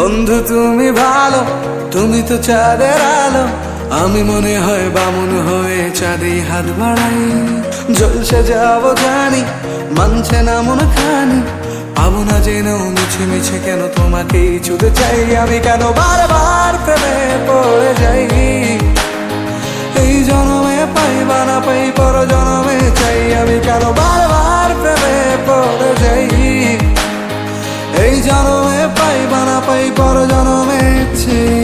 বন্ধু তুমি ভালো, তুমি তো চাঁদের আলো। আমি মনে হয় বামুন হয়ে চাঁদে হাত বাড়াই। জলসে যাবো জানি, মানছে না মন খানি। পাবো না জেনেও মিছে মিছে কেন তোমাকেই ছুতে চাই। আমি কেন বারবার প্রেমে পড়ে যাই। এই জনমে পাই বা না পাই, পর জনমে চাই। আমি কেন বারবার প্রেমে পড়ে যাই। এই জনমে পাই বা না পাই, পর জনমে চাই।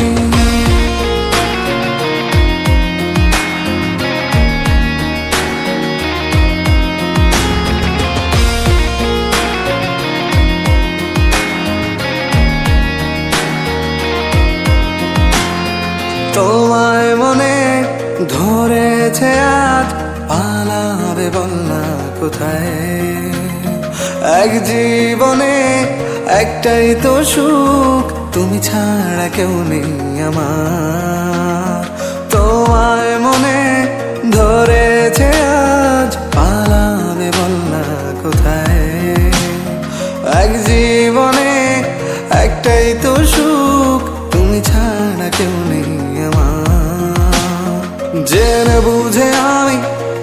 তোমায় মনে ধরেছে আজ, পালাবে বল না কোথায়। এক জীবনে একটাই তো সুখ, তুমি ছাড়া কেউ নেই আমার। তোমায় মনে ধরেছে আজ, পালাবে বল না কোথায়। এক জীবনে একটাই তো সুখ, তুমি ছাড়া কেউ নেই আমার। জেনে বুঝে আমি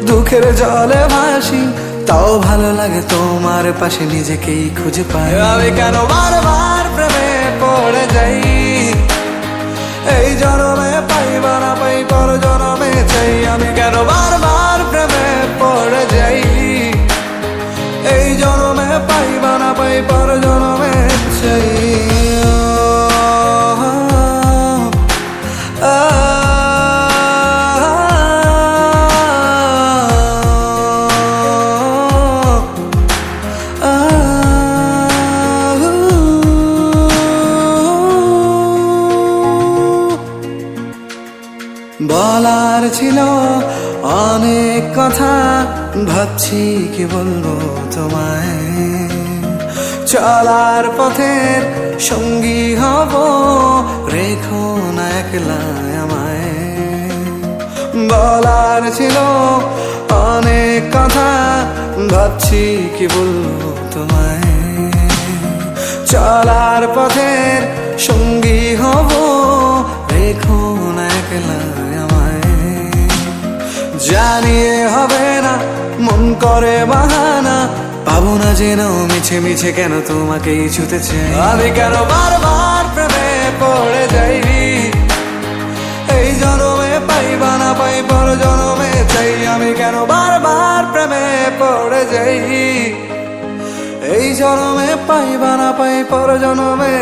দুঃখের জলে ভাসি, তাও ভালো লাগে তোমার পাশে নিজেকেই খুঁজে পাই। আমি কেন বারবার প্রেমে পড়ে যাই। এই জনমে পাই বা না পাই, পর জনমে চাই। আমি কেন বারবার প্রেমে পড়ে যাই। এই জনমে পাই বা না পাই, পর জনমে চাই। বলার ছিল অনেক কথা, ভাবছি কি বলবো তোমায়। চলার পথের সঙ্গী হব, রেখো না একলা আমায়। বলার ছিল অনেক কথা, ভাবছি কি বলবো তোমায়। চলার পথের সঙ্গী হব, রেখো না একলা আমায়। জানিয়ে হবে না, মন করে বাহানা। পাবো না জেনেও মিছে মিছে কেন তোমাকেই ছুতে চাই। আমি কেন বারবার প্রেমে পড়ে যাই। এই জনমে পাই বা না পাই, পর জনমে চাই। আমি কেন বারবার প্রেমে পড়ে যাই। এই জনমে পাই বা না পাই, পর জনমে